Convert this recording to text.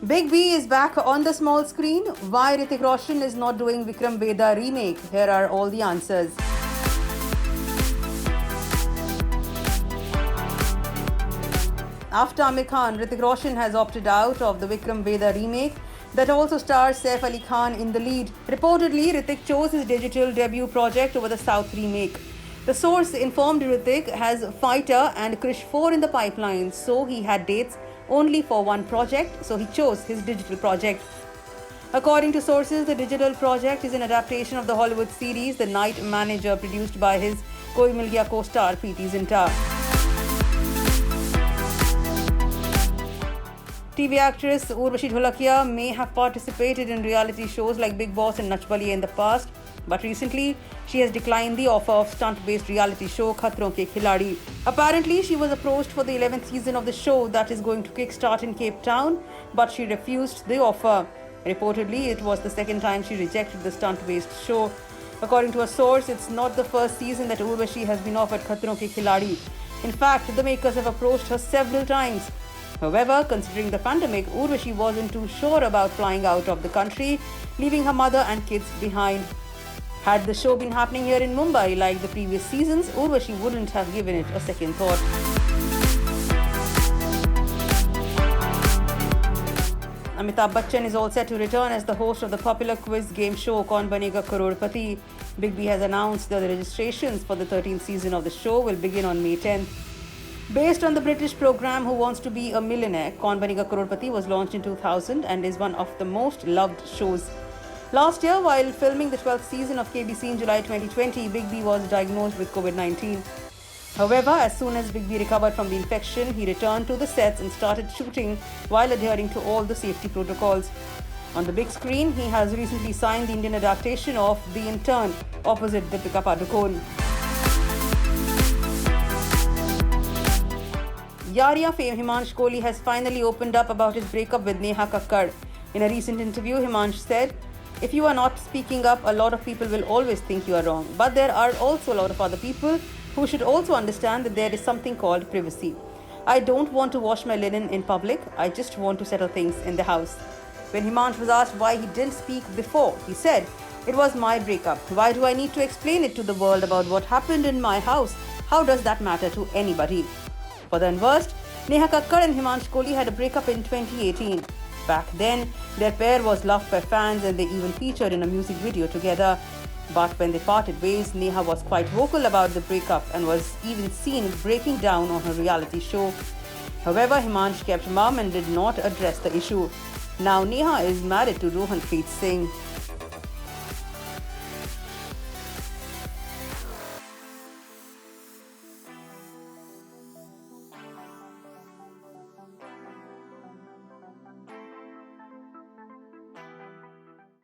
Big B is back on the small screen. Why Hrithik Roshan is not doing Vikram Vedha remake? Here are all the answers. After Aamir Khan, Hrithik Roshan has opted out of the Vikram Vedha remake that also stars Saif Ali Khan in the lead. Reportedly, Hrithik chose his digital debut project over the South remake. The source informed Hrithik has Fighter and Krish 4 in the pipeline, so he had dates only for one project, so he chose his digital project. According to sources, the digital project is an adaptation of the Hollywood series The Night Manager, produced by his Koi Mil Gaya co-star Preity Zinta. TV actress Urvashi Dholakia may have participated in reality shows like Bigg Boss and Nach Baliye in the past, but recently she has declined the offer of stunt-based reality show Khatron Ke Khiladi. Apparently, she was approached for the 11th season of the show that is going to kickstart in Cape Town, but she refused the offer. Reportedly, it was the second time she rejected the stunt-based show. According to a source, it's not the first season that Urvashi has been offered Khatron Ke Khiladi. In fact, the makers have approached her several times. However, considering the pandemic, Urvashi wasn't too sure about flying out of the country, leaving her mother and kids behind. Had the show been happening here in Mumbai like the previous seasons, Urvashi wouldn't have given it a second thought. Amitabh Bachchan is all set to return as the host of the popular quiz game show Kaun Banega Crorepati. Big B has announced that the registrations for the 13th season of the show will begin on May 10th. Based on the British program Who Wants to Be a Millionaire, Kaun Banega Crorepati was launched in 2000 and is one of the most loved shows. Last year, while filming the 12th season of KBC in July 2020, Big B was diagnosed with COVID-19. However, as soon as Big B recovered from the infection, he returned to the sets and started shooting while adhering to all the safety protocols. On the big screen, he has recently signed the Indian adaptation of The Intern opposite Deepika Padukone. Yariya fame Himansh Kohli has finally opened up about his breakup with Neha Kakkar. In a recent interview, Himansh said, "If you are not speaking up, a lot of people will always think you are wrong. But there are also a lot of other people who should also understand that there is something called privacy. I don't want to wash my linen in public. I just want to settle things in the house." When Himansh was asked why he didn't speak before, he said, "It was my breakup. Why do I need to explain it to the world about what happened in my house? How does that matter to anybody?" For the worst, Neha Kakkar and Himansh Kohli had a breakup in 2018. Back then, their pair was loved by fans and they even featured in a music video together. But when they parted ways, Neha was quite vocal about the breakup and was even seen breaking down on her reality show. However, Himansh kept mum and did not address the issue. Now Neha is married to Rohanpreet Singh.